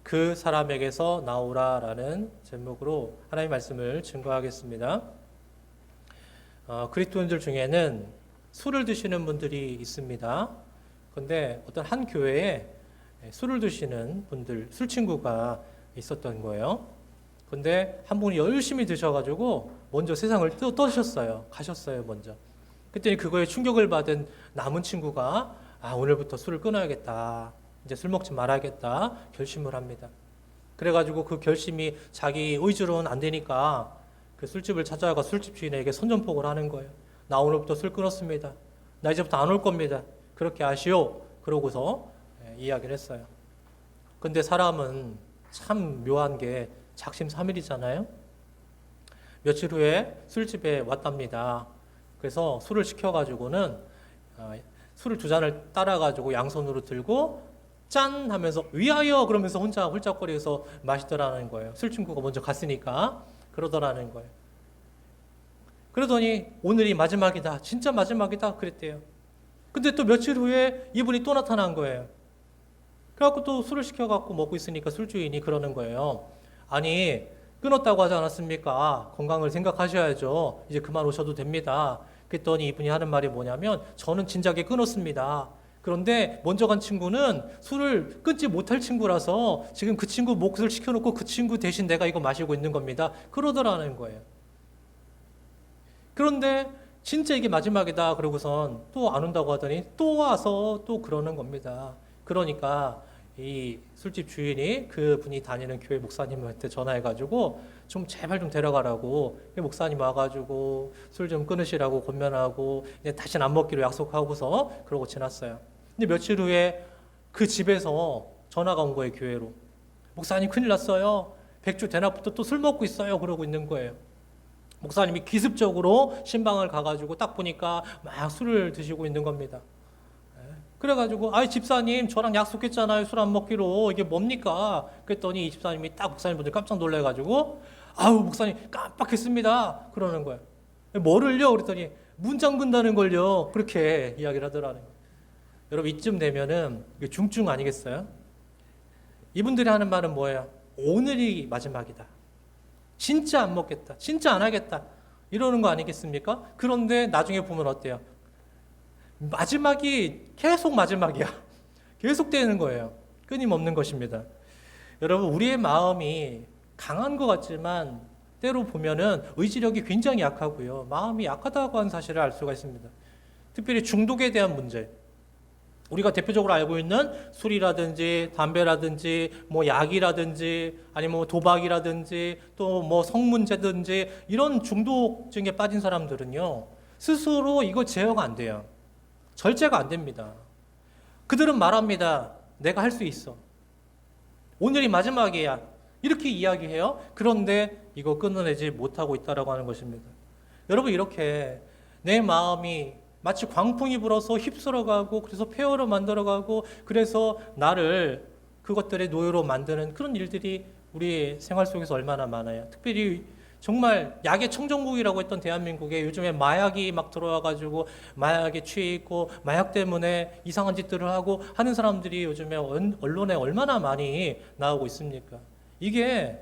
그 사람에게서 나오라라는 제목으로 하나님의 말씀을 증거하겠습니다. 그리스도인들 중에는 술을 드시는 분들이 있습니다. 그런데 어떤 한 교회에 술을 드시는 분들, 술 친구가 있었던 거예요. 근데 한 분이 열심히 드셔가지고 먼저 세상을 떠드셨어요. 가셨어요, 먼저. 그랬더니 그거에 충격을 받은 남은 친구가 오늘부터 술을 끊어야겠다. 이제 술 먹지 말아야겠다. 결심을 합니다. 그래가지고 그 결심이 자기 의지로는 안 되니까 그 술집을 찾아가 술집 주인에게 선전포고를 하는 거예요. 나 오늘부터 술 끊었습니다. 나 이제부터 안 올 겁니다. 그렇게 하시오. 그러고서 이야기를 했어요. 근데 사람은 참 묘한 게 작심삼일이잖아요. 며칠 후에 술집에 왔답니다. 그래서 술을 시켜가지고는 술을 두 잔을 따라가지고 양손으로 들고 짠 하면서 위하여 그러면서 혼자 훌쩍거리면서 마시더라는 거예요. 술 친구가 먼저 갔으니까 그러더라는 거예요. 그러더니 오늘이 마지막이다. 진짜 마지막이다. 그랬대요. 근데 또 며칠 후에 이분이 또 나타난 거예요. 그래갖고 또 술을 시켜갖고 먹고 있으니까 술주인이 그러는 거예요. 아니, 끊었다고 하지 않았습니까? 건강을 생각하셔야죠. 이제 그만 오셔도 됩니다. 그랬더니 이분이 하는 말이 뭐냐면, 저는 진작에 끊었습니다. 그런데 먼저 간 친구는 술을 끊지 못할 친구라서 지금 그 친구 몫을 시켜놓고 그 친구 대신 내가 이거 마시고 있는 겁니다. 그러더라는 거예요. 그런데 진짜 이게 마지막이다 그러고선 또 안 온다고 하더니 또 와서 또 그러는 겁니다. 그러니까 이 술집 주인이 그분이 다니는 교회 목사님한테 전화해가지고 좀 제발 좀 데려가라고, 목사님 와가지고 술 좀 끊으시라고 권면하고 이제 다시는 안 먹기로 약속하고서 그러고 지났어요. 근데 며칠 후에 그 집에서 전화가 온 거예요, 교회로. 목사님 큰일 났어요. 백주 대낮부터 또 술 먹고 있어요. 그러고 있는 거예요. 목사님이 기습적으로 신방을 가가지고 딱 보니까 막 술을 드시고 있는 겁니다. 그래가지고 집사님 저랑 약속했잖아요. 술 안 먹기로. 이게 뭡니까? 그랬더니 이 집사님이 딱 목사님분들 깜짝 놀래가지고 목사님 깜빡했습니다. 그러는 거예요. 뭐를요? 그랬더니 문 잠근다는 걸요. 그렇게 이야기를 하더라는 거예요. 여러분 이쯤 되면은 이게 중증 아니겠어요? 이분들이 하는 말은 뭐예요? 오늘이 마지막이다. 진짜 안 먹겠다. 진짜 안 하겠다. 이러는 거 아니겠습니까? 그런데 나중에 보면 어때요? 마지막이 계속 마지막이야. 계속 되는 거예요. 끊임없는 것입니다. 여러분, 우리의 마음이 강한 것 같지만 때로 보면은 의지력이 굉장히 약하고요. 마음이 약하다고 하는 사실을 알 수가 있습니다. 특별히 중독에 대한 문제. 우리가 대표적으로 알고 있는 술이라든지 담배라든지 약이라든지 아니면 도박이라든지 또 성문제든지 이런 중독증에 빠진 사람들은요, 스스로 이거 제어가 안 돼요. 절제가 안 됩니다. 그들은 말합니다. 내가 할 수 있어. 오늘이 마지막이야. 이렇게 이야기해요. 그런데 이거 끊어내지 못하고 있다라고 하는 것입니다. 여러분, 이렇게 내 마음이 마치 광풍이 불어서 휩쓸어가고 그래서 폐허로 만들어가고 그래서 나를 그것들의 노예로 만드는 그런 일들이 우리 생활 속에서 얼마나 많아요. 특별히 정말 약의 청정국이라고 했던 대한민국에 요즘에 마약이 막 들어와가지고 마약에 취해 있고 마약 때문에 이상한 짓들을 하고 하는 사람들이 요즘에 언론에 얼마나 많이 나오고 있습니까? 이게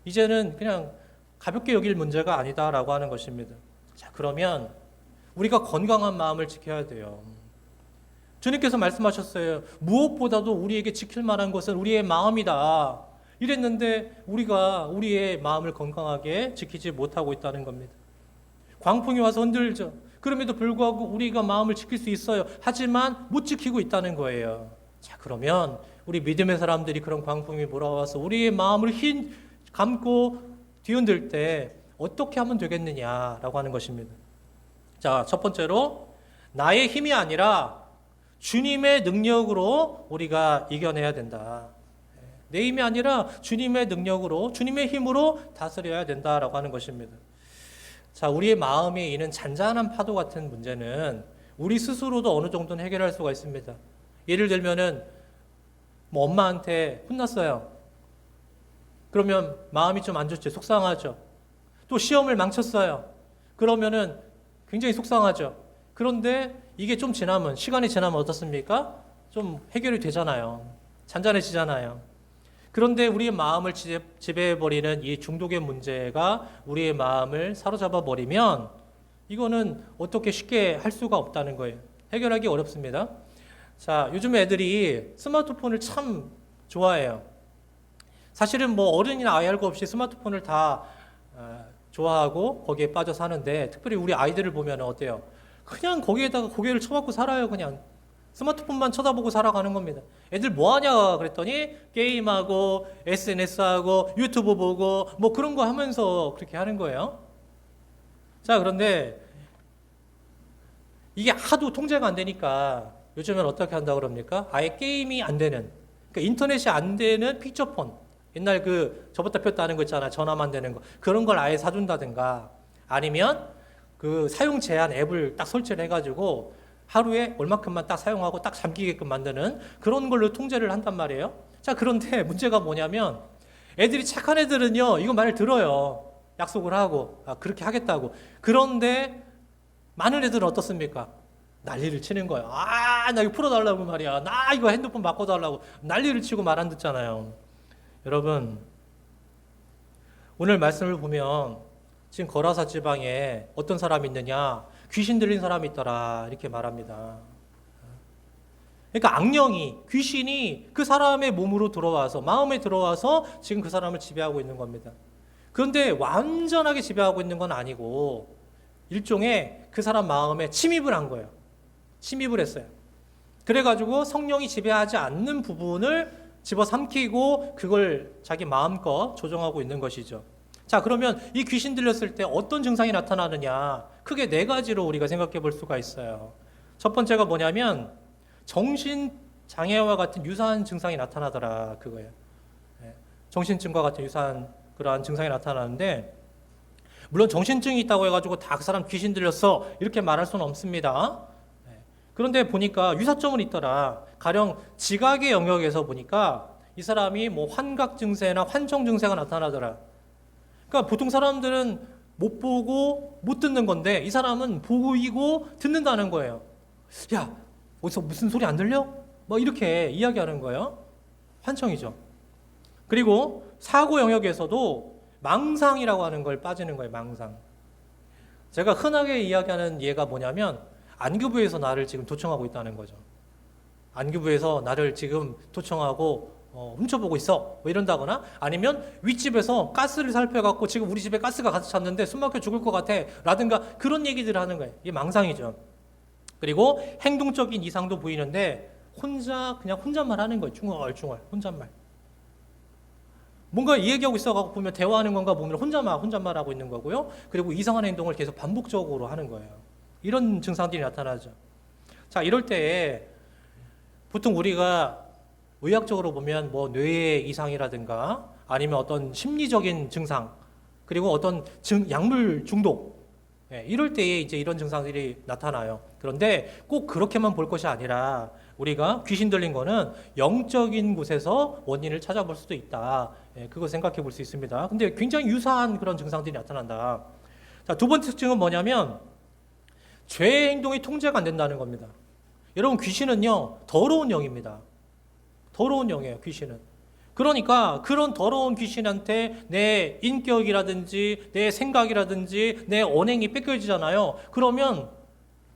이제는 그냥 가볍게 여길 문제가 아니다라고 하는 것입니다. 자, 그러면 우리가 건강한 마음을 지켜야 돼요. 주님께서 말씀하셨어요. 무엇보다도 우리에게 지킬 만한 것은 우리의 마음이다. 이랬는데 우리가 우리의 마음을 건강하게 지키지 못하고 있다는 겁니다. 광풍이 와서 흔들죠. 그럼에도 불구하고 우리가 마음을 지킬 수 있어요. 하지만 못 지키고 있다는 거예요. 자, 그러면 우리 믿음의 사람들이 그런 광풍이 몰아와서 우리의 마음을 감고 뒤흔들 때 어떻게 하면 되겠느냐라고 하는 것입니다. 자, 첫 번째로 나의 힘이 아니라 주님의 능력으로 우리가 이겨내야 된다. 내 힘이 아니라 주님의 능력으로, 주님의 힘으로 다스려야 된다라고 하는 것입니다. 자, 우리의 마음에 있는 잔잔한 파도 같은 문제는 우리 스스로도 어느 정도는 해결할 수가 있습니다. 예를 들면은 엄마한테 혼났어요. 그러면 마음이 좀 안 좋죠. 속상하죠. 또 시험을 망쳤어요. 그러면은 굉장히 속상하죠. 그런데 이게 좀 시간이 지나면 어떻습니까? 좀 해결이 되잖아요. 잔잔해지잖아요. 그런데 우리의 마음을 지배해버리는 이 중독의 문제가 우리의 마음을 사로잡아버리면 이거는 어떻게 쉽게 할 수가 없다는 거예요. 해결하기 어렵습니다. 자, 요즘 애들이 스마트폰을 참 좋아해요. 사실은 뭐 어른이나 아이 할 거 없이 스마트폰을 다 좋아하고 거기에 빠져 사는데, 특별히 우리 아이들을 보면 어때요? 그냥 거기에다가 고개를 쳐박고 살아요. 그냥 스마트폰만 쳐다보고 살아가는 겁니다. 애들 뭐 하냐 그랬더니 게임하고 SNS하고 유튜브 보고 뭐 그런 거 하면서 그렇게 하는 거예요. 자, 그런데 이게 하도 통제가 안 되니까 요즘엔 어떻게 한다고 그럽니까? 아예 게임이 안 되는, 그러니까 인터넷이 안 되는 피처폰, 옛날 그 접었다 폈다 하는 거 있잖아, 전화만 되는 거, 그런 걸 아예 사준다든가, 아니면 그 사용 제한 앱을 딱 설치를 해가지고 하루에 얼마큼만 딱 사용하고 딱 잠기게끔 만드는 그런 걸로 통제를 한단 말이에요. 자, 그런데 문제가 뭐냐면 애들이, 착한 애들은요 이거 말을 들어요. 약속을 하고 그렇게 하겠다고. 그런데 많은 애들은 어떻습니까? 난리를 치는 거예요. 나 이거 풀어달라고 말이야. 나 이거 핸드폰 바꿔달라고 난리를 치고 말 안 듣잖아요. 여러분, 오늘 말씀을 보면 지금 거라사 지방에 어떤 사람이 있느냐? 귀신 들린 사람이 있더라, 이렇게 말합니다. 그러니까 악령이, 귀신이 그 사람의 몸으로 들어와서, 마음에 들어와서 지금 그 사람을 지배하고 있는 겁니다. 그런데 완전하게 지배하고 있는 건 아니고 일종의 그 사람 마음에 침입을 한 거예요. 침입을 했어요. 그래가지고 성령이 지배하지 않는 부분을 집어삼키고 그걸 자기 마음껏 조정하고 있는 것이죠. 자, 그러면 이 귀신 들렸을 때 어떤 증상이 나타나느냐? 크게 네 가지로 우리가 생각해 볼 수가 있어요. 첫 번째가 뭐냐면 정신장애와 같은 유사한 증상이 나타나더라, 그거예요. 정신증과 같은 유사한 그러한 증상이 나타나는데, 물론 정신증이 있다고 해가지고 다 그 사람 귀신 들렸어 이렇게 말할 수는 없습니다. 그런데 보니까 유사점은 있더라. 가령 지각의 영역에서 보니까 이 사람이 뭐 환각 증세나 환청 증세가 나타나더라. 그러니까 보통 사람들은 못 보고 못 듣는 건데 이 사람은 보이고 듣는다는 거예요. 야, 어디서 무슨 소리 안 들려? 뭐 이렇게 이야기하는 거예요. 환청이죠. 그리고 사고 영역에서도 망상이라고 하는 걸 빠지는 거예요. 망상. 제가 흔하게 이야기하는 예가 뭐냐면 안기부에서 나를 지금 도청하고 있다는 거죠. 안기부에서 나를 지금 도청하고 훔쳐보고 있어, 뭐 이런다거나, 아니면 윗집에서 가스를 살펴갖고 지금 우리 집에 가스가 가득 찼는데 숨막혀 죽을 것 같아 라든가 그런 얘기들을 하는 거예요. 이게 망상이죠. 그리고 행동적인 이상도 보이는데 그냥 혼잣말 하는 거예요. 중얼중얼 혼잣말. 뭔가 얘기하고 있어갖고 보면 대화하는 건가 보면 혼잣말 하고 있는 거고요. 그리고 이상한 행동을 계속 반복적으로 하는 거예요. 이런 증상들이 나타나죠. 자, 이럴 때에 보통 우리가 의학적으로 보면 뭐 뇌의 이상이라든가 아니면 어떤 심리적인 증상, 그리고 어떤 약물 중독, 이럴 때에 이제 이런 증상들이 나타나요. 그런데 꼭 그렇게만 볼 것이 아니라 우리가 귀신 들린 거는 영적인 곳에서 원인을 찾아볼 수도 있다. 그거 생각해 볼 수 있습니다. 근데 굉장히 유사한 그런 증상들이 나타난다. 자, 두 번째 특징은 뭐냐면 죄의 행동이 통제가 안 된다는 겁니다. 여러분, 귀신은요 더러운 영입니다. 더러운 영이에요, 귀신은. 그러니까 그런 더러운 귀신한테 내 인격이라든지 내 생각이라든지 내 언행이 뺏겨지잖아요. 그러면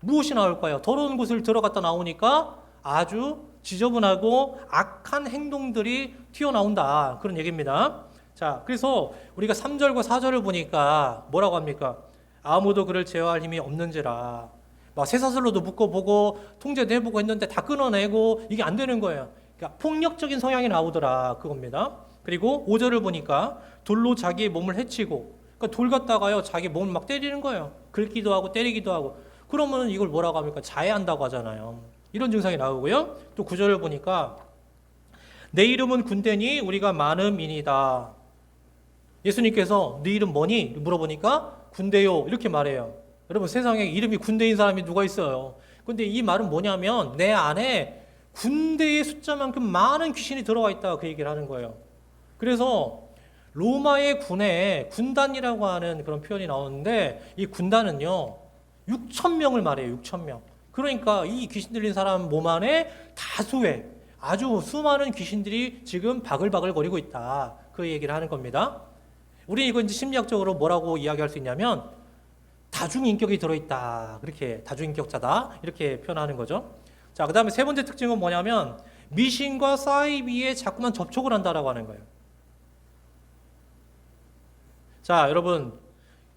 무엇이 나올까요? 더러운 곳을 들어갔다 나오니까 아주 지저분하고 악한 행동들이 튀어나온다, 그런 얘기입니다. 자, 그래서 우리가 3절과 4절을 보니까 뭐라고 합니까? 아무도 그를 제어할 힘이 없는지라. 막 쇠사슬로도 묶어보고 통제도 해보고 했는데 다 끊어내고 이게 안 되는 거예요. 그러니까 폭력적인 성향이 나오더라, 그겁니다. 그리고 5절을 보니까 돌로 자기의 몸을 해치고, 그러니까 돌 갖다가요 자기 몸을 막 때리는 거예요. 긁기도 하고 때리기도 하고. 그러면 이걸 뭐라고 합니까? 자해한다고 하잖아요. 이런 증상이 나오고요. 또 9절을 보니까 내 이름은 군대니 우리가 많음이니다. 예수님께서 네 이름 뭐니? 물어보니까 군대요, 이렇게 말해요. 여러분, 세상에 이름이 군대인 사람이 누가 있어요? 근데 이 말은 뭐냐면 내 안에 군대의 숫자만큼 많은 귀신이 들어와 있다, 그 얘기를 하는 거예요. 그래서 로마의 군에 군단이라고 하는 그런 표현이 나오는데 이 군단은요 6,000명을 말해요. 6,000명. 그러니까 이 귀신 들린 사람 몸 안에 다수의 아주 수많은 귀신들이 지금 바글바글 거리고 있다. 그 얘기를 하는 겁니다. 우리 이거 이제 심리학적으로 뭐라고 이야기할 수 있냐면 다중인격이 들어있다. 그렇게 다중인격자다. 이렇게 표현하는 거죠. 자, 그 다음에 세 번째 특징은 뭐냐면 미신과 사이비에 자꾸만 접촉을 한다라고 하는 거예요. 자, 여러분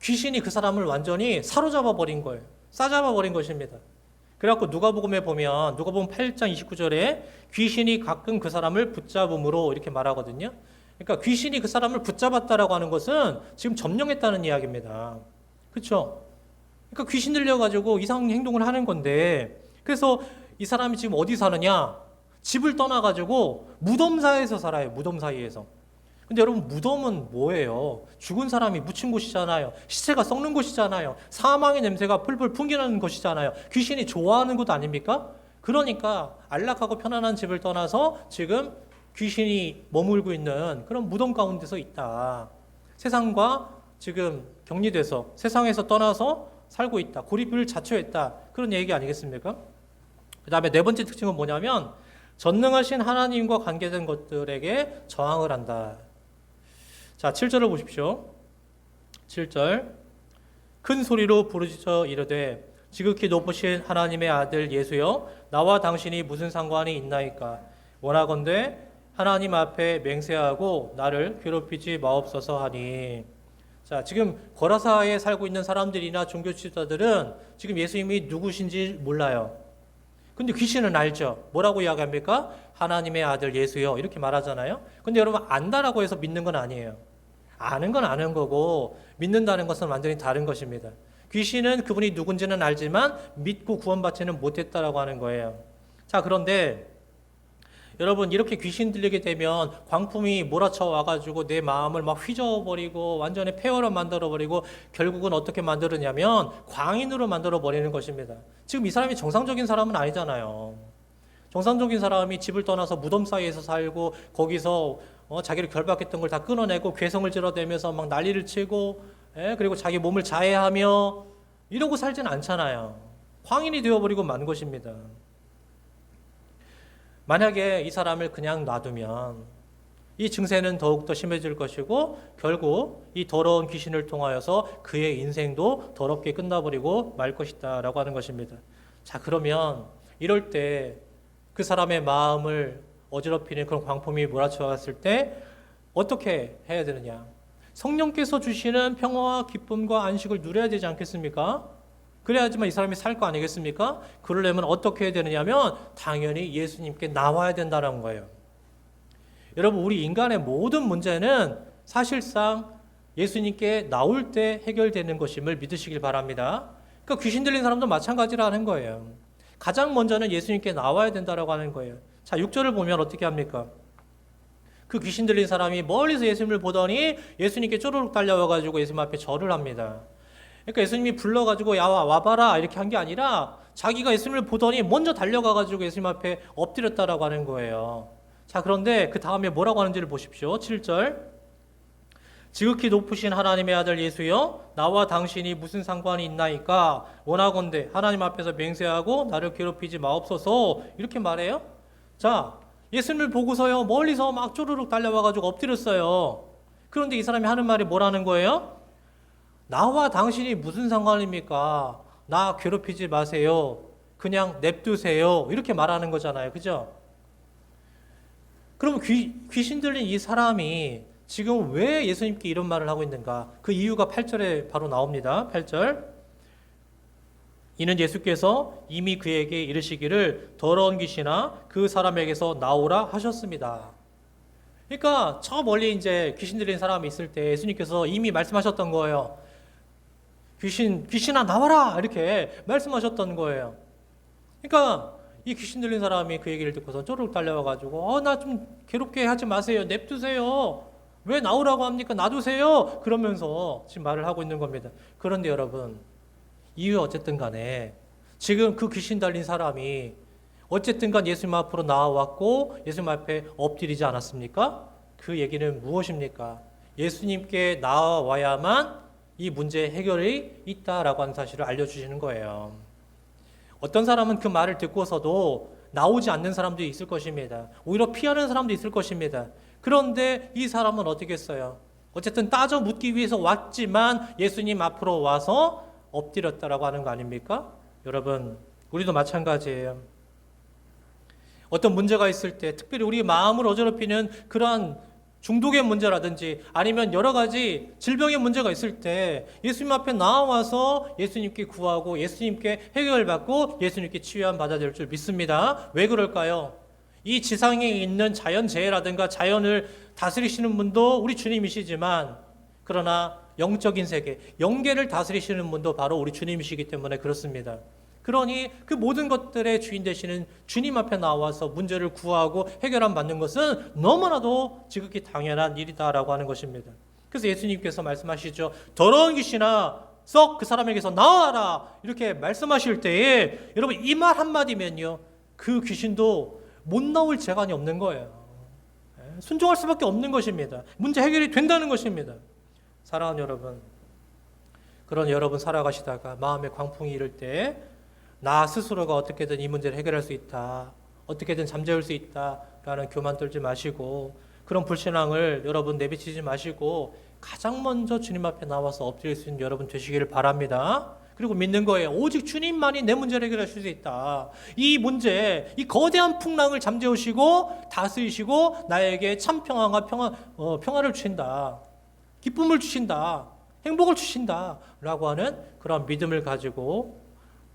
귀신이 그 사람을 완전히 사로잡아 버린 거예요. 싸잡아 버린 것입니다. 그래갖고 누가복음에 보면 누가복음 8장 29절에 귀신이 가끔 그 사람을 붙잡음으로 이렇게 말하거든요. 그러니까 귀신이 그 사람을 붙잡았다라고 하는 것은 지금 점령했다는 이야기입니다. 그렇죠? 그러니까 귀신 들려가지고 이상한 행동을 하는 건데, 그래서 이 사람이 지금 어디 사느냐? 집을 떠나가지고 무덤 사이에서 살아요. 무덤 사이에서. 근데 여러분 무덤은 뭐예요? 죽은 사람이 묻힌 곳이잖아요. 시체가 썩는 곳이잖아요. 사망의 냄새가 풀풀 풍기는 곳이잖아요. 귀신이 좋아하는 곳 아닙니까? 그러니까 안락하고 편안한 집을 떠나서 지금 귀신이 머물고 있는 그런 무덤 가운데서 있다. 세상과 지금 격리돼서 세상에서 떠나서 살고 있다. 고립을 자초했다. 그런 얘기 아니겠습니까? 그 다음에 네 번째 특징은 뭐냐면 전능하신 하나님과 관계된 것들에게 저항을 한다. 자, 7절을 보십시오. 7절. 큰 소리로 부르짖어 이르되 지극히 높으신 하나님의 아들 예수여 나와 당신이 무슨 상관이 있나이까. 원하건대 하나님 앞에 맹세하고 나를 괴롭히지 마옵소서 하니. 자, 지금 거라사에 살고 있는 사람들이나 종교 지도자들은 지금 예수님이 누구신지 몰라요. 근데 귀신은 알죠. 뭐라고 이야기합니까? 하나님의 아들 예수요. 이렇게 말하잖아요. 근데 여러분 안다라고 해서 믿는 건 아니에요. 아는 건 아는 거고 믿는다는 것은 완전히 다른 것입니다. 귀신은 그분이 누군지는 알지만 믿고 구원받지는 못했다라고 하는 거예요. 자, 그런데 여러분 이렇게 귀신 들리게 되면 광풍이 몰아쳐 와가지고 내 마음을 막 휘저어버리고 완전히 폐허로 만들어버리고 결국은 어떻게 만들었냐면 광인으로 만들어버리는 것입니다. 지금 이 사람이 정상적인 사람은 아니잖아요. 정상적인 사람이 집을 떠나서 무덤 사이에서 살고 거기서 자기를 결박했던 걸 다 끊어내고 괴성을 질러대면서 막 난리를 치고 그리고 자기 몸을 자해하며 이러고 살지는 않잖아요. 광인이 되어버리고 만 것입니다. 만약에 이 사람을 그냥 놔두면 이 증세는 더욱더 심해질 것이고 결국 이 더러운 귀신을 통하여서 그의 인생도 더럽게 끝나버리고 말 것이다 라고 하는 것입니다. 자, 그러면 이럴 때 그 사람의 마음을 어지럽히는 그런 광풍이 몰아쳐 왔을 때 어떻게 해야 되느냐? 성령께서 주시는 평화와 기쁨과 안식을 누려야 되지 않겠습니까? 그래야지만 이 사람이 살 거 아니겠습니까? 그러려면 어떻게 해야 되느냐면 당연히 예수님께 나와야 된다는 거예요. 여러분 우리 인간의 모든 문제는 사실상 예수님께 나올 때 해결되는 것임을 믿으시길 바랍니다. 그러니까 귀신 들린 사람도 마찬가지라는 거예요. 가장 먼저는 예수님께 나와야 된다라고 하는 거예요. 자, 6절을 보면 어떻게 합니까? 그 귀신 들린 사람이 멀리서 예수님을 보더니 예수님께 쪼르륵 달려와가지고 예수님 앞에 절을 합니다. 그러니까 예수님이 불러가지고 야 와봐라 이렇게 한 게 아니라 자기가 예수님을 보더니 먼저 달려가가지고 예수님 앞에 엎드렸다라고 하는 거예요. 자, 그런데 그 다음에 뭐라고 하는지를 보십시오. 7절. 지극히 높으신 하나님의 아들 예수여 나와 당신이 무슨 상관이 있나이까. 원하건대 하나님 앞에서 맹세하고 나를 괴롭히지 마옵소서. 이렇게 말해요. 자, 예수님을 보고서요 멀리서 막 쪼르륵 달려와가지고 엎드렸어요. 그런데 이 사람이 하는 말이 뭐라는 거예요? 나와 당신이 무슨 상관입니까? 나 괴롭히지 마세요. 그냥 냅두세요. 이렇게 말하는 거잖아요. 그죠? 그럼 귀신 들린 이 사람이 지금 왜 예수님께 이런 말을 하고 있는가? 그 이유가 8절에 바로 나옵니다. 8절. 이는 예수께서 이미 그에게 이르시기를 더러운 귀신아 그 사람에게서 나오라 하셨습니다. 그러니까 저 멀리 이제 귀신 들린 사람이 있을 때 예수님께서 이미 말씀하셨던 거예요. 귀신아 나와라 이렇게 말씀하셨던 거예요. 그러니까 이 귀신 들린 사람이 그 얘기를 듣고서 쪼르륵 달려와가지고 나 좀 괴롭게 하지 마세요. 냅두세요. 왜 나오라고 합니까? 놔두세요. 그러면서 지금 말을 하고 있는 겁니다. 그런데 여러분 이유 어쨌든 간에 지금 그 귀신 달린 사람이 어쨌든 간 예수님 앞으로 나와왔고 예수님 앞에 엎드리지 않았습니까? 그 얘기는 무엇입니까? 예수님께 나와야만 이 문제의 해결이 있다라고 하는 사실을 알려주시는 거예요. 어떤 사람은 그 말을 듣고서도 나오지 않는 사람도 있을 것입니다. 오히려 피하는 사람도 있을 것입니다. 그런데 이 사람은 어떻게 했어요? 어쨌든 따져 묻기 위해서 왔지만 예수님 앞으로 와서 엎드렸다라고 하는 거 아닙니까? 여러분, 우리도 마찬가지예요. 어떤 문제가 있을 때, 특별히 우리 마음을 어지럽히는 그러한 중독의 문제라든지 아니면 여러 가지 질병의 문제가 있을 때 예수님 앞에 나와서 예수님께 구하고 예수님께 해결받고 예수님께 치유함 받아야 될 줄 믿습니다. 왜 그럴까요? 이 지상에 있는 자연재해라든가 자연을 다스리시는 분도 우리 주님이시지만 그러나 영적인 세계, 영계를 다스리시는 분도 바로 우리 주님이시기 때문에 그렇습니다. 그러니 그 모든 것들의 주인 되시는 주님 앞에 나와서 문제를 구하고 해결함 받는 것은 너무나도 지극히 당연한 일이다라고 하는 것입니다. 그래서 예수님께서 말씀하시죠. 더러운 귀신아 썩 그 사람에게서 나와라 이렇게 말씀하실 때에 여러분 이 말 한마디면요 그 귀신도 못 나올 재간이 없는 거예요. 순종할 수밖에 없는 것입니다. 문제 해결이 된다는 것입니다. 사랑하는 여러분, 그런 여러분 살아가시다가 마음에 광풍이 이를 때 나 스스로가 어떻게든 이 문제를 해결할 수 있다, 어떻게든 잠재울 수 있다라는 교만 떨지 마시고 그런 불신앙을 여러분 내비치지 마시고 가장 먼저 주님 앞에 나와서 엎드릴 수 있는 여러분 되시기를 바랍니다. 그리고 믿는 거예요. 오직 주님만이 내 문제를 해결하실 수 있다. 이 문제, 이 거대한 풍랑을 잠재우시고 다스리시고 나에게 참 평안과 평화를 주신다. 기쁨을 주신다. 행복을 주신다. 라고 하는 그런 믿음을 가지고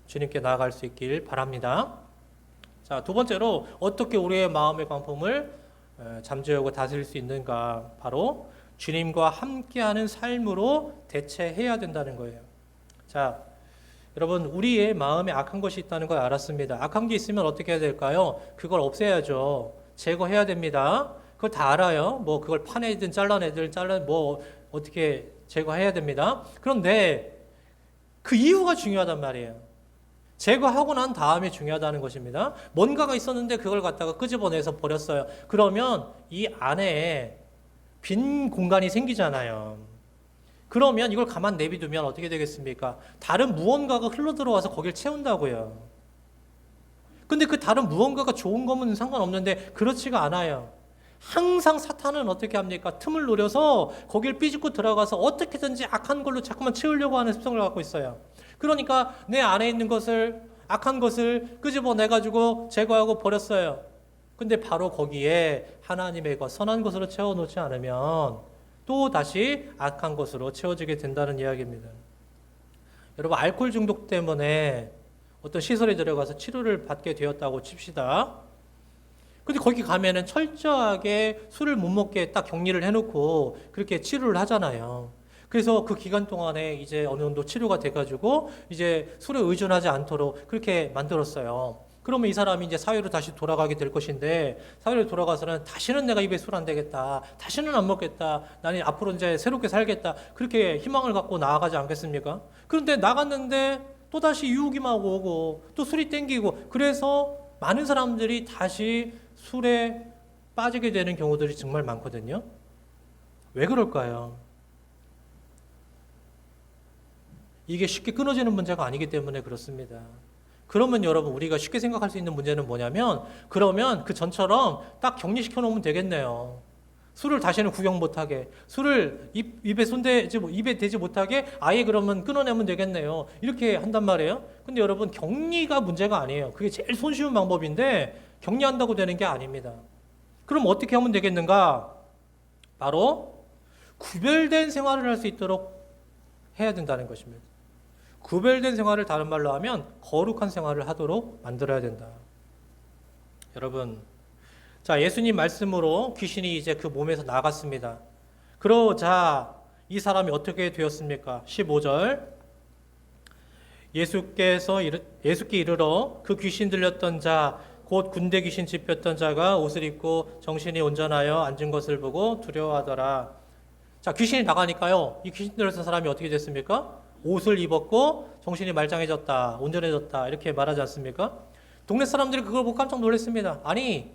주님께 나아갈 수 있길 바랍니다. 자, 두 번째로 어떻게 우리의 마음의 광풍을 잠재우고 다스릴 수 있는가? 바로 주님과 함께하는 삶으로 대체해야 된다는 거예요. 자, 여러분 우리의 마음에 악한 것이 있다는 걸 알았습니다. 악한 게 있으면 어떻게 해야 될까요? 그걸 없애야죠. 제거해야 됩니다. 그걸 다 알아요. 뭐 그걸 파내든 잘라내든 뭐 어떻게 제거해야 됩니다. 그런데 그 이유가 중요하단 말이에요. 제거하고 난 다음에 중요하다는 것입니다. 뭔가가 있었는데 그걸 갖다가 끄집어내서 버렸어요. 그러면 이 안에 빈 공간이 생기잖아요. 그러면 이걸 가만 내비두면 어떻게 되겠습니까? 다른 무언가가 흘러들어와서 거길 채운다고요. 근데 그 다른 무언가가 좋은 거면 상관없는데 그렇지가 않아요. 항상 사탄은 어떻게 합니까? 틈을 노려서 거길 삐집고 들어가서 어떻게든지 악한 걸로 자꾸만 채우려고 하는 습성을 갖고 있어요. 그러니까 내 안에 있는 것을, 악한 것을 끄집어내가지고 제거하고 버렸어요. 근데 바로 거기에 하나님의 것, 선한 것으로 채워놓지 않으면 또 다시 악한 것으로 채워지게 된다는 이야기입니다. 여러분 알코올 중독 때문에 어떤 시설에 들어가서 치료를 받게 되었다고 칩시다. 근데 거기 가면은 철저하게 술을 못 먹게 딱 격리를 해놓고 그렇게 치료를 하잖아요. 그래서 그 기간 동안에 이제 어느 정도 치료가 돼가지고 이제 술에 의존하지 않도록 그렇게 만들었어요. 그러면 이 사람이 이제 사회로 다시 돌아가게 될 것인데 사회로 돌아가서는 다시는 내가 입에 술 안 되겠다. 다시는 안 먹겠다. 나는 앞으로 이제 새롭게 살겠다. 그렇게 희망을 갖고 나아가지 않겠습니까? 그런데 나갔는데 또다시 유혹이 막 오고 또 술이 땡기고 그래서 많은 사람들이 다시 술에 빠지게 되는 경우들이 정말 많거든요. 왜 그럴까요? 이게 쉽게 끊어지는 문제가 아니기 때문에 그렇습니다. 그러면 여러분 우리가 쉽게 생각할 수 있는 문제는 뭐냐면 그러면 그 전처럼 딱 격리시켜 놓으면 되겠네요. 술을 다시는 구경 못하게, 술을 입에 대지 못하게 아예 그러면 끊어내면 되겠네요. 이렇게 한단 말이에요. 근데 여러분 격리가 문제가 아니에요. 그게 제일 손쉬운 방법인데 격리한다고 되는 게 아닙니다. 그럼 어떻게 하면 되겠는가? 바로 구별된 생활을 할 수 있도록 해야 된다는 것입니다. 구별된 생활을 다른 말로 하면 거룩한 생활을 하도록 만들어야 된다. 여러분, 자 예수님 말씀으로 귀신이 이제 그 몸에서 나갔습니다. 그러자 이 사람이 어떻게 되었습니까? 15절 예수께 이르러 그 귀신 들렸던 자 곧 군대 귀신 집혔던 자가 옷을 입고 정신이 온전하여 앉은 것을 보고 두려워하더라. 자 귀신이 나가니까요. 이 귀신 들렸던 사람이 어떻게 됐습니까? 옷을 입었고 정신이 말짱해졌다. 온전해졌다. 이렇게 말하지 않습니까? 동네 사람들이 그걸 보고 깜짝 놀랐습니다. 아니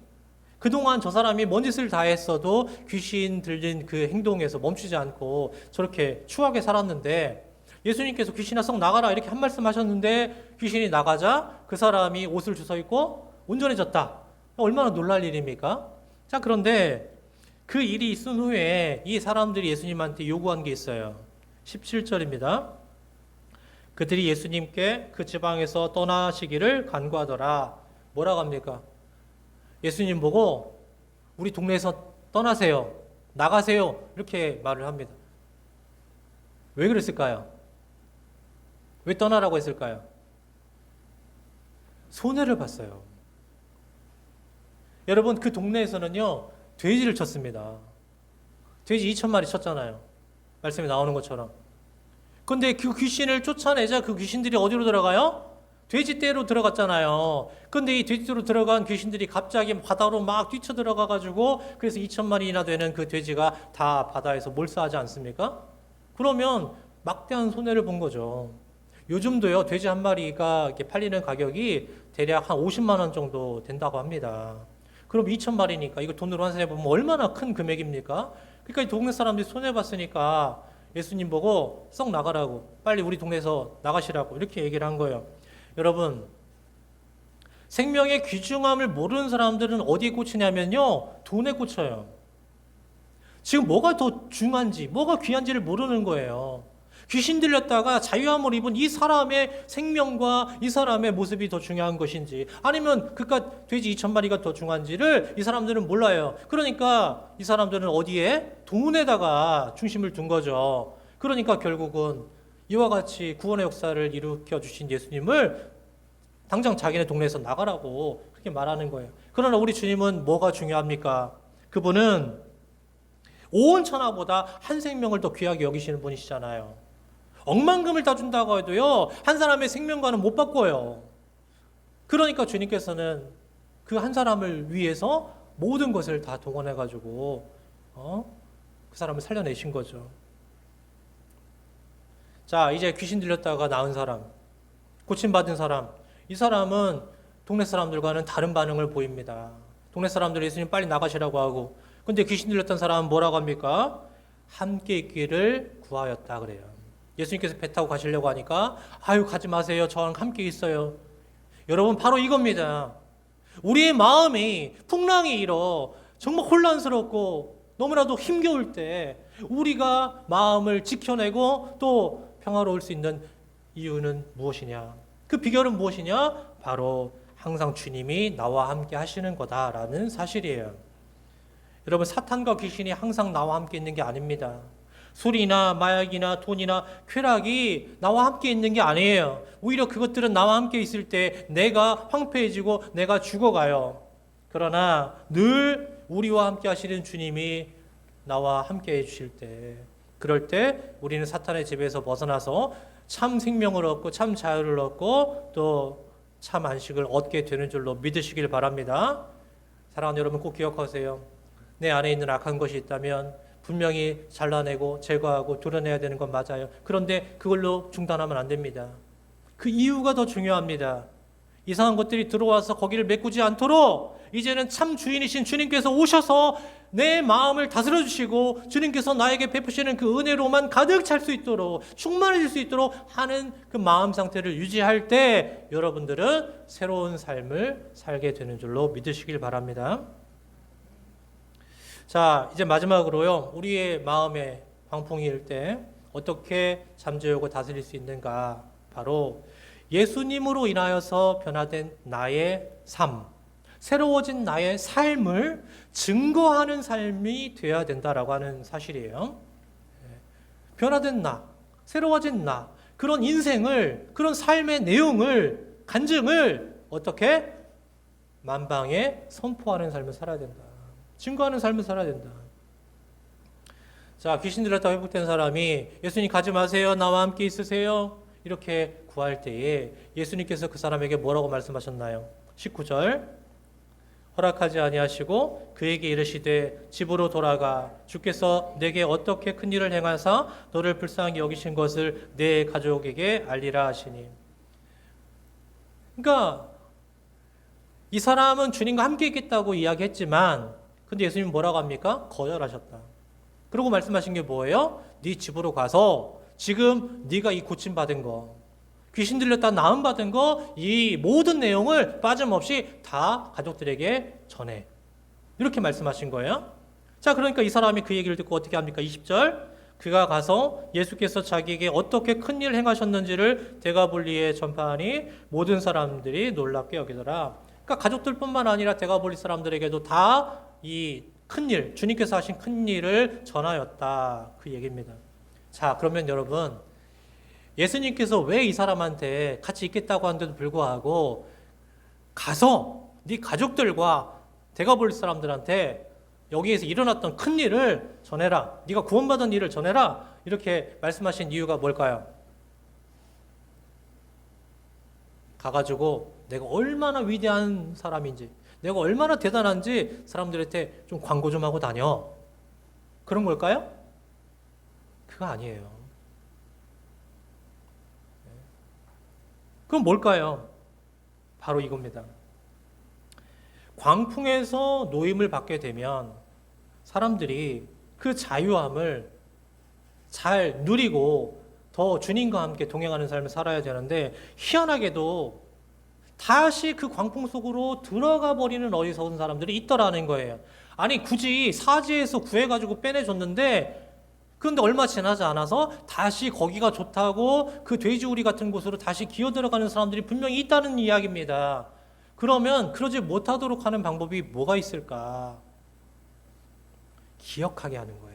그동안 저 사람이 뭔 짓을 다 했어도 귀신 들린 그 행동에서 멈추지 않고 저렇게 추하게 살았는데 예수님께서 귀신아 썩 나가라 이렇게 한 말씀 하셨는데 귀신이 나가자 그 사람이 옷을 주워 입고 온전해졌다. 얼마나 놀랄 일입니까? 자, 그런데 그 일이 있은 후에 이 사람들이 예수님한테 요구한 게 있어요. 17절입니다. 그들이 예수님께 그 지방에서 떠나시기를 간구하더라. 뭐라고 합니까? 예수님 보고 우리 동네에서 떠나세요. 나가세요. 이렇게 말을 합니다. 왜 그랬을까요? 왜 떠나라고 했을까요? 손해를 봤어요. 여러분, 그 동네에서는요, 돼지를 쳤습니다. 돼지 2,000마리 쳤잖아요. 말씀에 나오는 것처럼. 근데 그 귀신을 쫓아내자 그 귀신들이 어디로 들어가요? 돼지떼로 들어갔잖아요. 근데 이 돼지떼로 들어간 귀신들이 갑자기 바다로 막 뛰쳐 들어가가지고 그래서 2,000마리나 되는 그 돼지가 다 바다에서 몰사하지 않습니까? 그러면 막대한 손해를 본 거죠. 요즘도요, 돼지 한 마리가 이렇게 팔리는 가격이 대략 한 50만 원 정도 된다고 합니다. 그럼 2,000마리니까 이거 돈으로 환산해 보면 얼마나 큰 금액입니까? 그러니까 이 동네 사람들이 손해 봤으니까 예수님 보고 썩 나가라고, 빨리 우리 동네에서 나가시라고 이렇게 얘기를 한 거예요. 여러분, 생명의 귀중함을 모르는 사람들은 어디에 꽂히냐면요, 돈에 꽂혀요. 지금 뭐가 더 중요한지, 뭐가 귀한지를 모르는 거예요. 귀신 들렸다가 자유함을 입은 이 사람의 생명과 이 사람의 모습이 더 중요한 것인지, 아니면 그깟 돼지 2,000마리가 더 중요한지를 이 사람들은 몰라요. 그러니까 이 사람들은 어디에? 돈에다가 중심을 둔 거죠. 그러니까 결국은 이와 같이 구원의 역사를 일으켜 주신 예수님을 당장 자기네 동네에서 나가라고 그렇게 말하는 거예요. 그러나 우리 주님은 뭐가 중요합니까? 그분은 온 천하보다 한 생명을 더 귀하게 여기시는 분이시잖아요. 억만금을 다 준다고 해도요, 한 사람의 생명과는 못 바꿔요. 그러니까 주님께서는 그 한 사람을 위해서 모든 것을 다 동원해가지고 그 사람을 살려내신 거죠. 자, 이제 귀신 들렸다가 나은 사람, 고침받은 사람, 이 사람은 동네 사람들과는 다른 반응을 보입니다. 동네 사람들이 예수님 빨리 나가시라고 하고, 근데 귀신 들렸던 사람은 뭐라고 합니까? 함께 있기를 구하였다 그래요. 예수님께서 배 타고 가시려고 하니까 아유, 가지 마세요. 저랑 함께 있어요. 여러분, 바로 이겁니다. 우리의 마음이 풍랑이 일어 정말 혼란스럽고 너무나도 힘겨울 때 우리가 마음을 지켜내고 또 평화로울 수 있는 이유는 무엇이냐? 그 비결은 무엇이냐? 바로 항상 주님이 나와 함께 하시는 거다라는 사실이에요. 여러분, 사탄과 귀신이 항상 나와 함께 있는 게 아닙니다. 술이나 마약이나 돈이나 쾌락이 나와 함께 있는 게 아니에요. 오히려 그것들은 나와 함께 있을 때 내가 황폐해지고 내가 죽어가요. 그러나 늘 우리와 함께 하시는 주님이 나와 함께 해주실 때, 그럴 때 우리는 사탄의 지배에서 벗어나서 참 생명을 얻고 참 자유를 얻고 또 참 안식을 얻게 되는 줄로 믿으시길 바랍니다. 사랑하는 여러분, 꼭 기억하세요. 내 안에 있는 악한 것이 있다면 분명히 잘라내고 제거하고 도려내야 되는 건 맞아요. 그런데 그걸로 중단하면 안 됩니다. 그 이유가 더 중요합니다. 이상한 것들이 들어와서 거기를 메꾸지 않도록 이제는 참 주인이신 주님께서 오셔서 내 마음을 다스려 주시고 주님께서 나에게 베푸시는 그 은혜로만 가득 찰 수 있도록, 충만해질 수 있도록 하는 그 마음 상태를 유지할 때 여러분들은 새로운 삶을 살게 되는 줄로 믿으시길 바랍니다. 자, 이제 마지막으로요, 우리의 마음에 광풍이 일 때 어떻게 잠재우고 다스릴 수 있는가? 바로 예수님으로 인하여서 변화된 나의 삶, 새로워진 나의 삶을 증거하는 삶이 되어야 된다라고 하는 사실이에요. 변화된 나, 새로워진 나, 그런 인생을, 그런 삶의 내용을, 간증을 어떻게 만방에 선포하는 삶을 살아야 된다. 증거하는 삶을 살아야 된다. 자, 귀신 들렸다고 회복된 사람이 예수님 가지 마세요. 나와 함께 있으세요. 이렇게 구할 때에 예수님께서 그 사람에게 뭐라고 말씀하셨나요? 19절 허락하지 아니하시고 그에게 이르시되 집으로 돌아가 주께서 내게 어떻게 큰 일을 행하사 너를 불쌍히 여기신 것을 내 가족에게 알리라 하시니. 그러니까 이 사람은 주님과 함께 있겠다고 이야기했지만 근데 예수님은 뭐라고 합니까? 거절하셨다. 그리고 말씀하신 게 뭐예요? 네 집으로 가서 지금 네가 이 고침받은 거, 귀신 들렸다 나음 받은 거, 이 모든 내용을 빠짐없이 다 가족들에게 전해. 이렇게 말씀하신 거예요. 자, 그러니까 이 사람이 그 얘기를 듣고 어떻게 합니까? 20절. 그가 가서 예수께서 자기에게 어떻게 큰 일을 행하셨는지를 데가볼리에 전파하니 모든 사람들이 놀랍게 여기더라. 그러니까 가족들뿐만 아니라 데가볼리 사람들에게도 다 이 큰 일, 주님께서 하신 큰 일을 전하였다. 그 얘기입니다. 자, 그러면 여러분, 예수님께서 왜 이 사람한테 같이 있겠다고 하는데도 불구하고 가서 네 가족들과 데가볼리 사람들한테 여기에서 일어났던 큰 일을 전해라. 네가 구원받은 일을 전해라. 이렇게 말씀하신 이유가 뭘까요? 가가지고 내가 얼마나 위대한 사람인지, 내가 얼마나 대단한지 사람들한테 좀 광고 좀 하고 다녀. 그런 걸까요? 그거 아니에요. 그럼 뭘까요? 바로 이겁니다. 광풍에서 노임을 받게 되면 사람들이 그 자유함을 잘 누리고 더 주님과 함께 동행하는 삶을 살아야 되는데, 희한하게도 다시 그 광풍 속으로 들어가 버리는 어리석은 사람들이 있더라는 거예요. 아니, 굳이 사지에서 구해가지고 빼내줬는데, 그런데 얼마 지나지 않아서 다시 거기가 좋다고 그 돼지우리 같은 곳으로 다시 기어 들어가는 사람들이 분명히 있다는 이야기입니다. 그러면 그러지 못하도록 하는 방법이 뭐가 있을까? 기억하게 하는 거예요.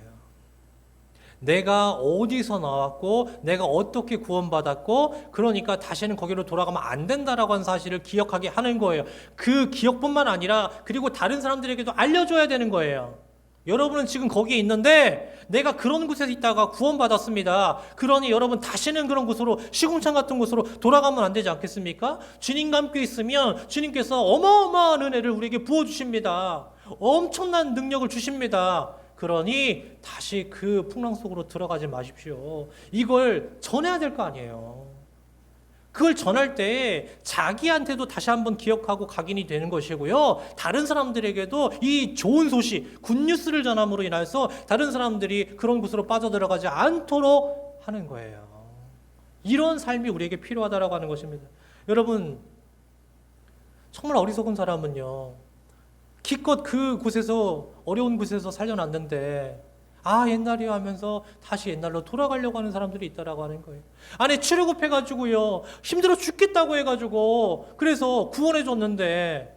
내가 어디서 나왔고 내가 어떻게 구원받았고, 그러니까 다시는 거기로 돌아가면 안 된다라고 하는 사실을 기억하게 하는 거예요. 그 기억뿐만 아니라 그리고 다른 사람들에게도 알려줘야 되는 거예요. 여러분은 지금 거기에 있는데 내가 그런 곳에 있다가 구원받았습니다. 그러니 여러분 다시는 그런 곳으로, 시궁창 같은 곳으로 돌아가면 안 되지 않겠습니까? 주님과 함께 있으면 주님께서 어마어마한 은혜를 우리에게 부어주십니다. 엄청난 능력을 주십니다. 그러니 다시 그 풍랑 속으로 들어가지 마십시오. 이걸 전해야 될 거 아니에요. 그걸 전할 때 자기한테도 다시 한번 기억하고 각인이 되는 것이고요. 다른 사람들에게도 이 좋은 소식, 굿뉴스를 전함으로 인해서 다른 사람들이 그런 곳으로 빠져들어가지 않도록 하는 거예요. 이런 삶이 우리에게 필요하다라고 하는 것입니다. 여러분, 정말 어리석은 사람은요, 기껏 그 곳에서, 어려운 곳에서 살려놨는데 옛날이요 하면서 다시 옛날로 돌아가려고 하는 사람들이 있다라고 하는 거예요. 아니, 출애굽해가지고요, 힘들어 죽겠다고 해가지고 그래서 구원해줬는데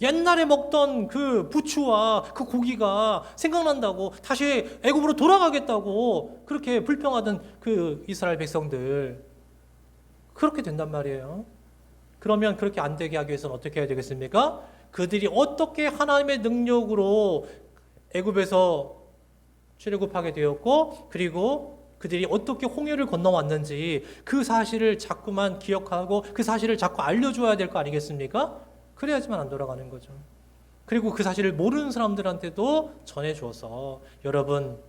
옛날에 먹던 그 부추와 그 고기가 생각난다고 다시 애굽으로 돌아가겠다고 그렇게 불평하던 그 이스라엘 백성들, 그렇게 된단 말이에요. 그러면 그렇게 안 되게 하기 위해서는 어떻게 해야 되겠습니까? 그들이 어떻게 하나님의 능력으로 애굽에서 출애굽하게 되었고, 그리고 그들이 어떻게 홍해를 건너왔는지 그 사실을 자꾸만 기억하고 그 사실을 자꾸 알려줘야 될 거 아니겠습니까? 그래야지만 안 돌아가는 거죠. 그리고 그 사실을 모르는 사람들한테도 전해주어서, 여러분,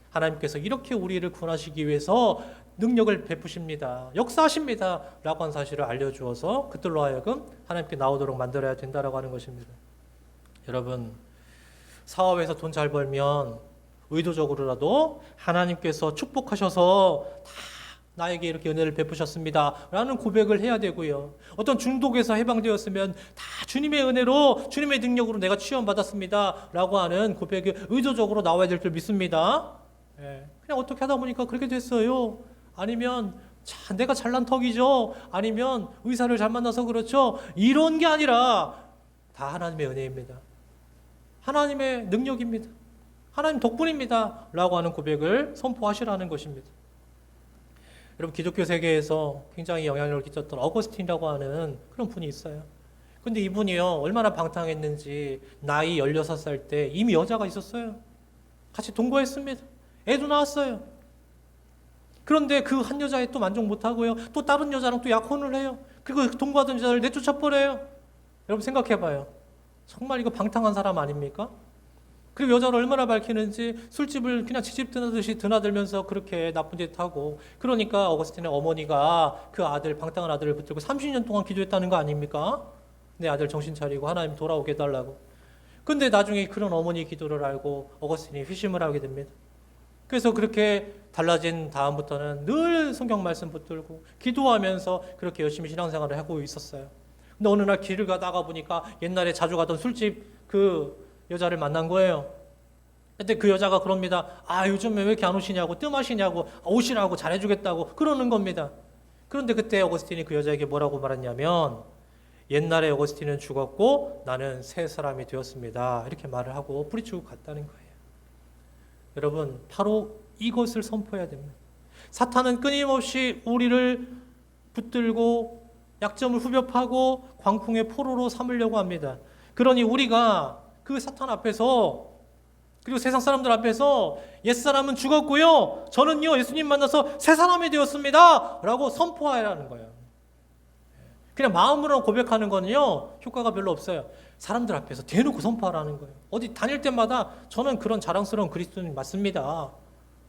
하나님께서 이렇게 우리를 구원하시기 위해서 능력을 베푸십니다, 역사하십니다 라고 하는 사실을 알려주어서 그들로 하여금 하나님께 나오도록 만들어야 된다라고 하는 것입니다. 여러분, 사업에서 돈 잘 벌면 의도적으로라도 하나님께서 축복하셔서 다 나에게 이렇게 은혜를 베푸셨습니다 라는 고백을 해야 되고요. 어떤 중독에서 해방되었으면 다 주님의 은혜로, 주님의 능력으로 내가 치유받았습니다 라고 하는 고백이 의도적으로 나와야 될 줄 믿습니다. 그냥 어떻게 하다 보니까 그렇게 됐어요. 아니면 내가 잘난 턱이죠. 아니면 의사를 잘 만나서 그렇죠. 이런 게 아니라 다 하나님의 은혜입니다. 하나님의 능력입니다. 하나님 덕분입니다 라고 하는 고백을 선포하시라는 것입니다. 여러분, 기독교 세계에서 굉장히 영향력을 끼쳤던 어거스틴이라고 하는 그런 분이 있어요. 근데 이분이요, 얼마나 방탕했는지 나이 16살 때 이미 여자가 있었어요. 같이 동거했습니다. 애도 낳았어요. 그런데 그 한 여자에 또 만족 못하고요, 또 다른 여자랑 또 약혼을 해요. 그리고 동거하던 여자를 내쫓아버려요. 여러분 생각해봐요. 정말 이거 방탕한 사람 아닙니까? 그리고 여자를 얼마나 밝히는지, 술집을 그냥 지집 드나듯이 드나들면서 그렇게 나쁜 짓 하고, 그러니까 어거스틴의 어머니가 그 아들, 방탕한 아들을 붙들고 30년 동안 기도했다는 거 아닙니까? 내 아들 정신 차리고 하나님 돌아오게 해달라고. 근데 나중에 그런 어머니 기도를 알고 어거스틴이 회심을 하게 됩니다. 그래서 그렇게 달라진 다음부터는 늘 성경 말씀 붙들고 기도하면서 그렇게 열심히 신앙생활을 하고 있었어요. 근데 어느 날 길을 가다가 보니까 옛날에 자주 가던 술집 그 여자를 만난 거예요. 근데 그 여자가 그럽니다. 아, 요즘에 왜 이렇게 안 오시냐고, 뜸하시냐고, 오시라고 잘해주겠다고 그러는 겁니다. 그런데 그때 어거스틴이 그 여자에게 뭐라고 말했냐면, 옛날에 어거스틴은 죽었고 나는 새 사람이 되었습니다. 이렇게 말을 하고 뿌리치고 갔다는 거예요. 여러분, 바로 이것을 선포해야 됩니다. 사탄은 끊임없이 우리를 붙들고 약점을 후벼 파고 광풍의 포로로 삼으려고 합니다. 그러니 우리가 그 사탄 앞에서, 그리고 세상 사람들 앞에서 옛사람은 죽었고요, 저는요 예수님 만나서 새 사람이 되었습니다 라고 선포하라는 거예요. 그냥 마음으로 고백하는 거는요 효과가 별로 없어요. 사람들 앞에서 대놓고 선포하라는 거예요. 어디 다닐 때마다 저는 그런 자랑스러운 그리스도인 맞습니다,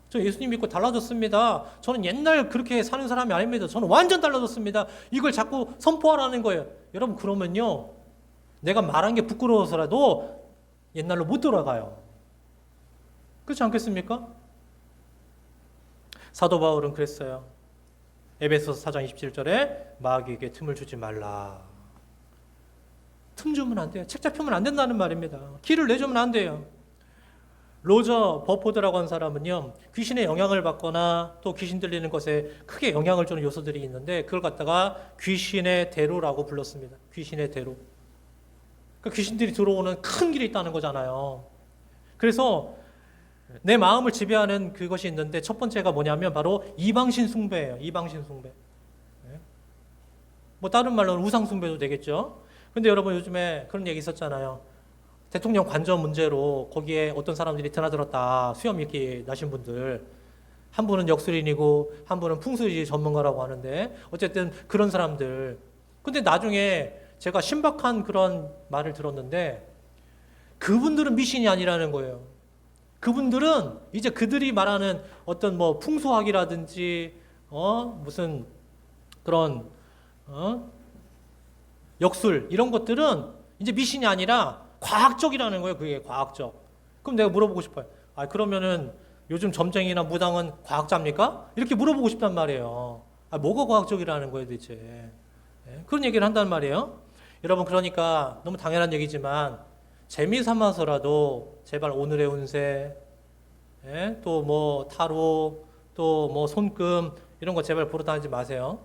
저 예수님 믿고 달라졌습니다, 저는 옛날 그렇게 사는 사람이 아닙니다, 저는 완전 달라졌습니다, 이걸 자꾸 선포하라는 거예요. 여러분, 그러면요 내가 말한 게 부끄러워서라도 옛날로 못 돌아가요. 그렇지 않겠습니까? 사도 바울은 그랬어요. 에베소서 4장 27절에 마귀에게 틈을 주지 말라. 틈 주면 안 돼요. 책 잡히면 안 된다는 말입니다. 길을 내주면 안 돼요. 로저 버포드라고 하는 사람은요, 귀신의 영향을 받거나 또 귀신 들리는 것에 크게 영향을 주는 요소들이 있는데 그걸 갖다가 귀신의 대로라고 불렀습니다. 귀신의 대로. 그 귀신들이 들어오는 큰 길이 있다는 거잖아요. 그래서 내 마음을 지배하는 그것이 있는데 첫 번째가 뭐냐면 바로 이방신 숭배예요. 이방신 숭배. 뭐 다른 말로는 우상 숭배도 되겠죠. 근데 여러분, 요즘에 그런 얘기 있었잖아요. 대통령 관저 문제로 거기에 어떤 사람들이 드나들었다. 수염 이렇게 나신 분들. 한 분은 역술인이고 한 분은 풍수지 전문가라고 하는데 어쨌든 그런 사람들. 근데 나중에 제가 신박한 그런 말을 들었는데 그분들은 미신이 아니라는 거예요. 그분들은 이제 그들이 말하는 어떤 뭐 풍수학이라든지 무슨 그런 역술 이런 것들은 이제 미신이 아니라 과학적이라는 거예요. 그게 과학적. 그럼 내가 물어보고 싶어요. 아, 그러면은 요즘 점쟁이나 무당은 과학자입니까? 이렇게 물어보고 싶단 말이에요. 아, 뭐가 과학적이라는 거예요, 대체? 예? 그런 얘기를 한단 말이에요. 여러분, 그러니까 너무 당연한 얘기지만 재미 삼아서라도 제발 오늘의 운세, 예? 또 뭐 타로, 또 뭐 손금 이런 거 제발 보러 다니지 마세요.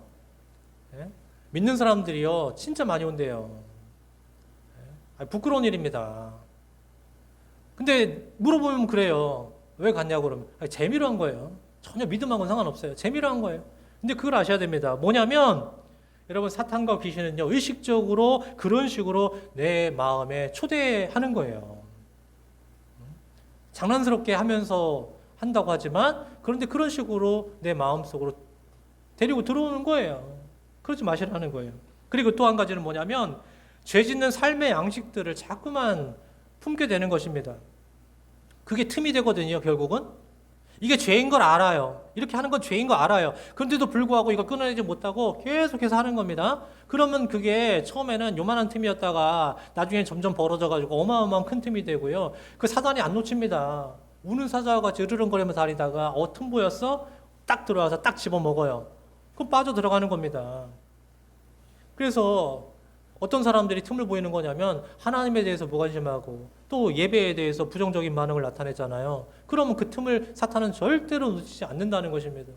예? 믿는 사람들이요 진짜 많이 온대요. 예? 부끄러운 일입니다. 근데 물어보면 그래요. 왜 갔냐고 그러면 재미로 한 거예요. 전혀 믿음하고는 상관없어요. 재미로 한 거예요. 근데 그걸 아셔야 됩니다. 뭐냐면 여러분, 사탄과 귀신은요 의식적으로 그런 식으로 내 마음에 초대하는 거예요. 장난스럽게 하면서 한다고 하지만 그런데 그런 식으로 내 마음속으로 데리고 들어오는 거예요. 그러지 마시라는 거예요. 그리고 또 한 가지는 뭐냐면 죄 짓는 삶의 양식들을 자꾸만 품게 되는 것입니다. 그게 틈이 되거든요. 결국은 이게 죄인 걸 알아요. 이렇게 하는 건 죄인 거 알아요. 그런데도 불구하고 이거 끊어내지 못하고 계속해서 하는 겁니다. 그러면 그게 처음에는 요만한 틈이었다가 나중에 점점 벌어져가지고 어마어마한 큰 틈이 되고요. 그 사단이 안 놓칩니다. 우는 사자와 같이 으르렁거리면서 다니다가 틈 보였어? 딱 들어와서 딱 집어먹어요. 그럼 빠져 들어가는 겁니다. 그래서 어떤 사람들이 틈을 보이는 거냐면 하나님에 대해서 무관심하고 또 예배에 대해서 부정적인 반응을 나타내잖아요. 그러면 그 틈을 사탄은 절대로 놓치지 않는다는 것입니다.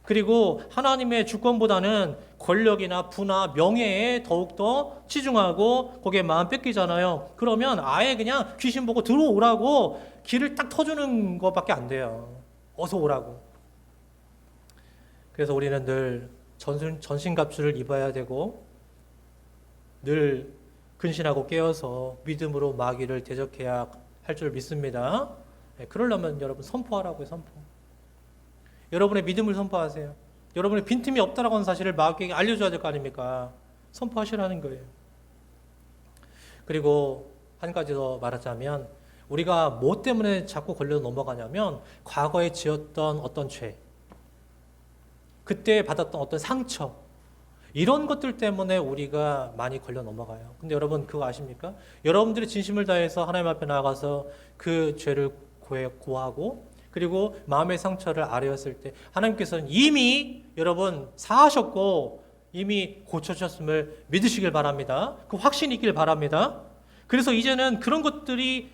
그리고 하나님의 주권보다는 권력이나 부나 명예에 더욱더 치중하고 거기에 마음 뺏기잖아요. 그러면 아예 그냥 귀신 보고 들어오라고 길을 딱 터주는 것밖에 안 돼요. 어서 오라고. 그래서 우리는 늘 전신갑주를 입어야 되고 늘 근신하고 깨어서 믿음으로 마귀를 대적해야 할 줄 믿습니다. 네, 그러려면 여러분 선포하라고요. 선포. 여러분의 믿음을 선포하세요. 여러분의 빈틈이 없다라고 하는 사실을 마귀에게 알려줘야 될 거 아닙니까? 선포하시라는 거예요. 그리고 한 가지 더 말하자면 우리가 뭐 때문에 자꾸 걸려 넘어가냐면 과거에 지었던 어떤 죄, 그때 받았던 어떤 상처, 이런 것들 때문에 우리가 많이 걸려 넘어가요. 근데 여러분 그거 아십니까? 여러분들이 진심을 다해서 하나님 앞에 나아가서 그 죄를 고하고 그리고 마음의 상처를 아뢰었을 때 하나님께서는 이미 여러분 사하셨고 이미 고쳐주셨음을 믿으시길 바랍니다. 그 확신이 있길 바랍니다. 그래서 이제는 그런 것들이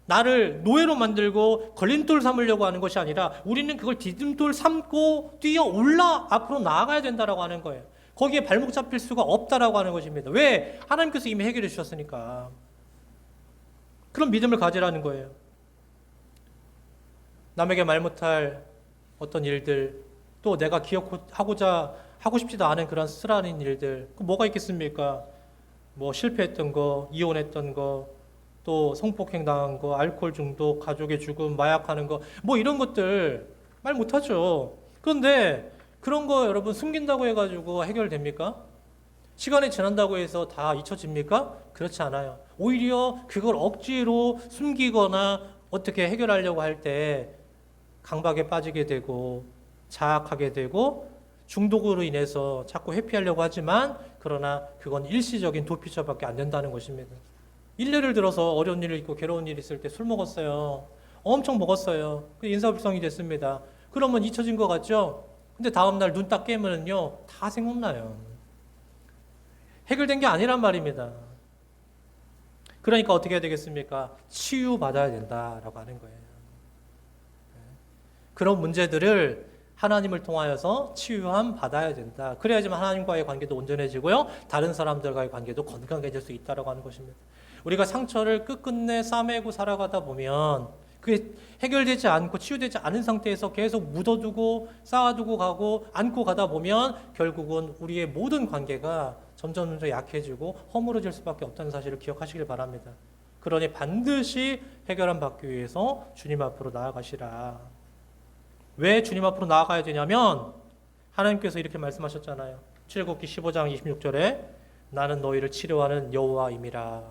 나를 노예로 만들고 걸림돌 삼으려고 하는 것이 아니라 우리는 그걸 디딤돌 삼고 뛰어 올라 앞으로 나아가야 된다라고 하는 거예요. 거기에 발목 잡힐 수가 없다라고 하는 것입니다. 왜? 하나님께서 이미 해결해 주셨으니까. 그런 믿음을 가지라는 거예요. 남에게 말 못할 어떤 일들, 또 내가 하고 싶지도 않은 그런 쓰라린 일들, 그 뭐가 있겠습니까? 뭐 실패했던 거, 이혼했던 거, 또 성폭행 당한 거, 알코올 중독, 가족의 죽음, 마약하는 거, 뭐 이런 것들 말 못하죠. 그런데 그런 거 여러분 숨긴다고 해가지고 해결됩니까? 시간이 지난다고 해서 다 잊혀집니까? 그렇지 않아요. 오히려 그걸 억지로 숨기거나 어떻게 해결하려고 할 때 강박에 빠지게 되고 자학하게 되고 중독으로 인해서 자꾸 회피하려고 하지만 그러나 그건 일시적인 도피처밖에 안 된다는 것입니다. 일례를 들어서 어려운 일이 있고 괴로운 일이 있을 때 술 먹었어요. 엄청 먹었어요. 인사불성이 됐습니다. 그러면 잊혀진 것 같죠? 근데 다음날 눈 딱 깨면요 다 생각나요. 해결된 게 아니란 말입니다. 그러니까 어떻게 해야 되겠습니까? 치유받아야 된다라고 하는 거예요. 그런 문제들을 하나님을 통하여서 치유함 받아야 된다. 그래야지만 하나님과의 관계도 온전해지고요. 다른 사람들과의 관계도 건강해질 수 있다라고 하는 것입니다. 우리가 상처를 끝끝내 싸매고 살아가다 보면 그게 해결되지 않고 치유되지 않은 상태에서 계속 묻어두고 쌓아두고 가고 안고 가다 보면 결국은 우리의 모든 관계가 점점 약해지고 허물어질 수밖에 없다는 사실을 기억하시길 바랍니다. 그러니 반드시 해결함 받기 위해서 주님 앞으로 나아가시라. 왜 주님 앞으로 나아가야 되냐면 하나님께서 이렇게 말씀하셨잖아요. 출애굽기 15장 26절에 나는 너희를 치료하는 여호와임이라.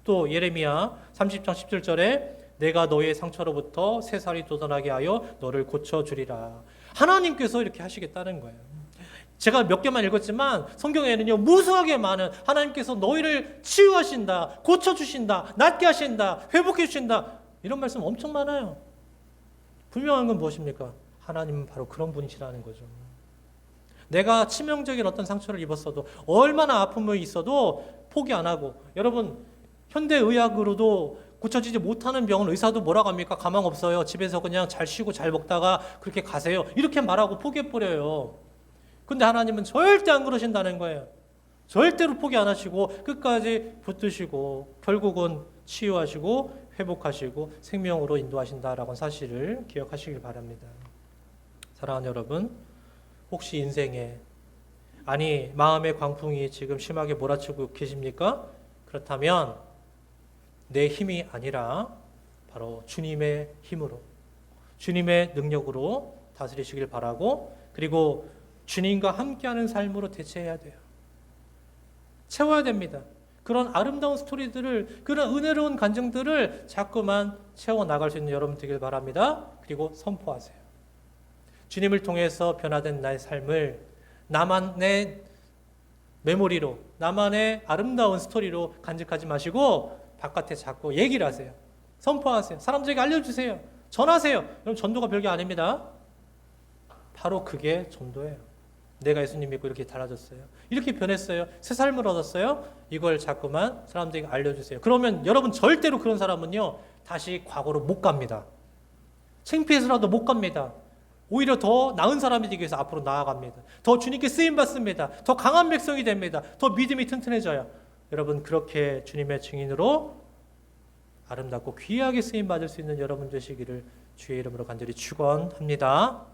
또 예레미야 30장 17절에 내가 너희의 상처로부터 새살이 돋아나게 하여 너를 고쳐주리라. 하나님께서 이렇게 하시겠다는 거예요. 제가 몇 개만 읽었지만 성경에는요 무수하게 많은 하나님께서 너희를 치유하신다, 고쳐주신다, 낫게 하신다, 회복해 주신다 이런 말씀 엄청 많아요. 분명한 건 무엇입니까? 하나님은 바로 그런 분이시라는 거죠. 내가 치명적인 어떤 상처를 입었어도 얼마나 아픔이 있어도 포기 안 하고 여러분 현대의학으로도 고쳐지지 못하는 병은 의사도 뭐라고 합니까? 가망 없어요. 집에서 그냥 잘 쉬고 잘 먹다가 그렇게 가세요. 이렇게 말하고 포기해버려요. 근데 하나님은 절대 안 그러신다는 거예요. 절대로 포기 안 하시고 끝까지 붙드시고 결국은 치유하시고 회복하시고 생명으로 인도하신다라는 사실을 기억하시길 바랍니다. 사랑하는 여러분, 혹시 인생에 마음의 광풍이 지금 심하게 몰아치고 계십니까? 그렇다면 내 힘이 아니라 바로 주님의 힘으로 주님의 능력으로 다스리시길 바라고 그리고 주님과 함께하는 삶으로 대체해야 돼요. 채워야 됩니다. 그런 아름다운 스토리들을 그런 은혜로운 간증들을 자꾸만 채워나갈 수 있는 여러분 되길 바랍니다. 그리고 선포하세요. 주님을 통해서 변화된 나의 삶을 나만의 메모리로 나만의 아름다운 스토리로 간직하지 마시고 바깥에 자꾸 얘기를 하세요. 선포하세요. 사람들에게 알려주세요. 전하세요. 여러분 전도가 별게 아닙니다. 바로 그게 전도예요. 내가 예수님 믿고 이렇게 달라졌어요. 이렇게 변했어요. 새 삶을 얻었어요. 이걸 자꾸만 사람들에게 알려주세요. 그러면 여러분 절대로 그런 사람은요 다시 과거로 못 갑니다. 창피해서라도 못 갑니다. 오히려 더 나은 사람이 되기 위해서 앞으로 나아갑니다. 더 주님께 쓰임받습니다. 더 강한 백성이 됩니다. 더 믿음이 튼튼해져요. 여러분 그렇게 주님의 증인으로 아름답고 귀하게 쓰임받을 수 있는 여러분 되시기를 주의 이름으로 간절히 축원합니다.